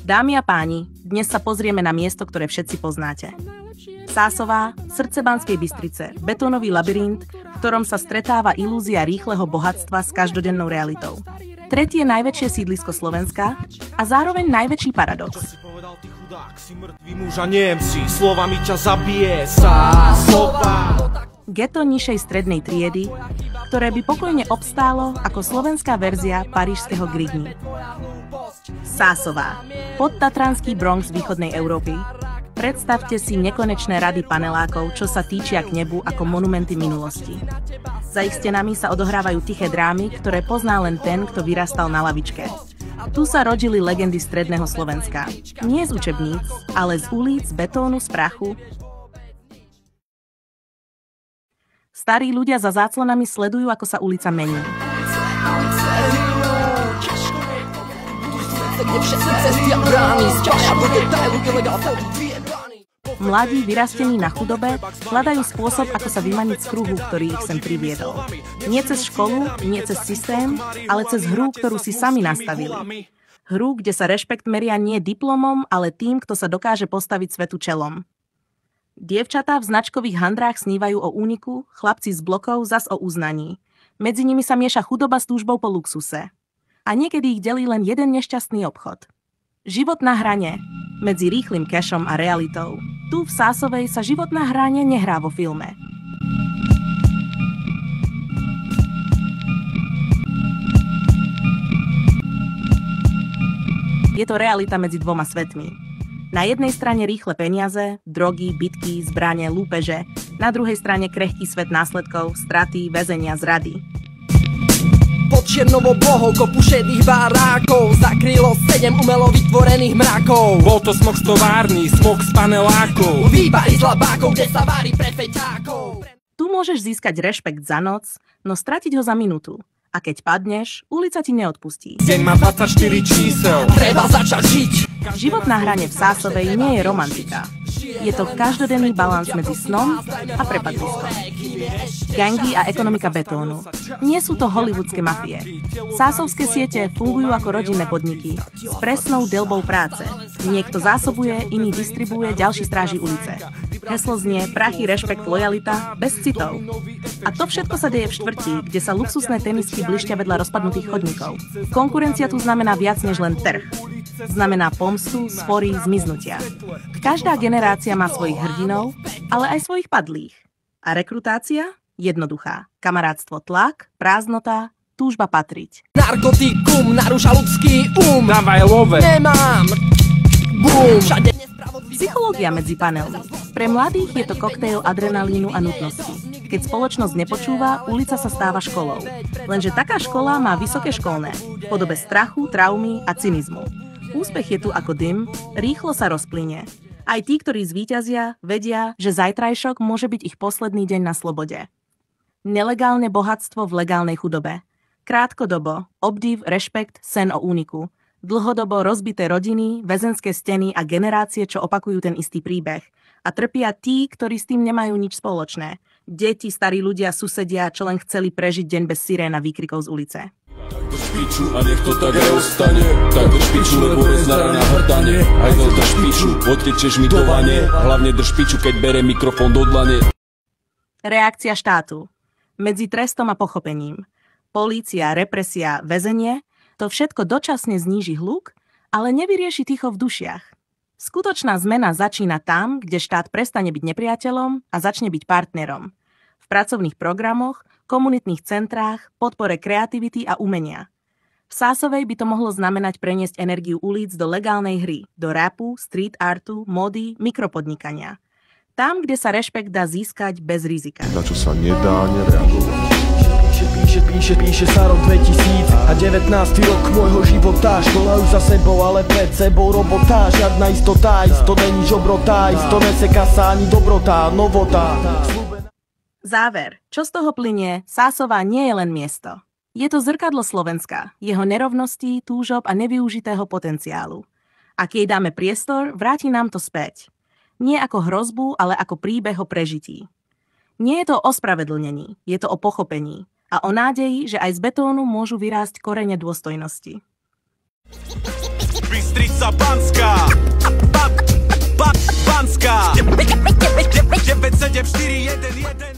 Dámy a páni, dnes sa pozrieme na miesto, ktoré všetci poznáte. Sásová, srdce Banskej Bystrice, betónový labyrint, v ktorom sa stretáva ilúzia rýchleho bohatstva s každodennou realitou. Tretie najväčšie sídlisko Slovenska a zároveň najväčší paradox. Geto nižšej strednej triedy, ktoré by pokojne obstálo ako slovenská verzia parížskeho Grigny. Sásová, podtatranský Bronx východnej Európy. Predstavte si nekonečné rady panelákov, čo sa týčia k nebu ako monumenty minulosti. Za ich stenami sa odohrávajú tiché drámy, ktoré pozná len ten, kto vyrastal na lavičke. Tu sa rodili legendy stredného Slovenska. Nie z učebníc, ale z ulic, betónu, z prachu. Starí ľudia za záclonami sledujú, ako sa ulica mení. Mladí, vyrastení na chudobe, hľadajú spôsob, ako sa vymaniť z kruhu, ktorý ich sem priviedol. Nie cez školu, nie cez systém, ale cez hru, ktorú si sami nastavili. Hru, kde sa rešpekt meria nie diplomom, ale tým, kto sa dokáže postaviť svetu čelom. Dievčatá v značkových handrách snívajú o úniku, chlapci z blokov zas o uznaní. Medzi nimi sa mieša chudoba s túžbou po luxuse. A niekedy ich delí len jeden nešťastný obchod. Život na hrane, medzi rýchlym cashom a realitou. Tu v Sásovej sa život na hrane nehrá vo filme. Je to realita medzi dvoma svetmi. Na jednej strane rýchle peniaze, drogy, bitky, zbrane, lúpeže. Na druhej strane krehký svet následkov, straty, väzenia, zrady. Pod čiernovou bohou kopu šedých barákov zakrylo 7 umelo vytvorených mrakov. Bol to smog z továrny, smog z panelákov. Výbary z labákov, kde sa varí pre feťákov. Tu môžeš získať rešpekt za noc, no stratiť ho za minútu. A keď padneš, ulica ti neodpustí. Deň má 24 čísel. Treba začať žiť. Život na hrane v Sásovej nie je romantika. Je to každodenný balans medzi snom a prepadliskom. Gangy a ekonomika betónu. Nie sú to hollywoodske mafie. Sásovské siete fungujú ako rodinné podniky s presnou deľbou práce. Niekto zásobuje, iný distribuuje, ďalší stráži ulice. Heslo znie prachy, rešpekt, lojalita, bez citov. A to všetko sa deje v štvrti, kde sa luxusné tenisky blišťa vedľa rozpadnutých chodníkov. Konkurencia tu znamená viac než len trh. Znamená pomstu, spory, zmiznutia. Každá generácia má svojich hrdinov, ale aj svojich padlých. A rekrutácia? Jednoduchá. Kamarátstvo tlak, prázdnota, túžba patriť. Narkotikum narúša ľudský Dávaj love. Nemám. Bum. Všade Psychológia medzi panelmi. Pre mladých je to koktejl adrenalínu a nutnosti. Keď spoločnosť nepočúva, ulica sa stáva školou. Lenže taká škola má vysoké školné, v podobe strachu, traumy a cynizmu. Úspech je tu ako dym, rýchlo sa rozplynie. Aj tí, ktorí zvíťazia, vedia, že zajtrajšok môže byť ich posledný deň na slobode. Nelegálne bohatstvo v legálnej chudobe. Krátkodobo, obdiv, rešpekt, sen o úniku. Dlhodobo rozbité rodiny, väzenské steny a generácie, čo opakujú ten istý príbeh. A trpia tí, ktorí s tým nemajú nič spoločné. Deti, starí ľudia, susedia, čo len chceli prežiť deň bez sirén a výkrikov z ulice. Drž piču a nech to tak aj ostane. Tak drž piču, lebo je na hrdanie. Aj to drž piču, odtečeš mi do vane. Hlavne drž piču, keď bere mikrofón do dlane. Reakcia štátu. Medzi trestom a pochopením. Polícia, represia, väzenie. To všetko dočasne zníži hluk, ale nevyrieši ticho v dušiach. Skutočná zmena začína tam, kde štát prestane byť nepriateľom a začne byť partnerom. V pracovných programoch, komunitných centrách, podpore kreativity a umenia. V Sásovej by to mohlo znamenať preniesť energiu ulic do legálnej hry, do rapu, street artu, módy, mikropodnikania. Tam, kde sa rešpekt dá získať bez rizika. Na čo sa nedá nereagovať. Píše sa rok 2000 a 19. rok môjho života. Škola už za sebou, ale pred sebou robota. Žiadna istota, isto není žobrota. Isto neseká sa ani dobrota, novota. Záver. Čo z toho plynie? Sásová nie je len miesto. Je to zrkadlo Slovenska, jeho nerovností, túžob a nevyužitého potenciálu. Ak jej dáme priestor, vráti nám to späť. Nie ako hrozbu, ale ako príbeh o prežití. Nie je to o spravedlnení, je to o pochopení. A o nádeji, že aj z betónu môžu vyrásť korene dôstojnosti. Bystrica, Banská Banská 97411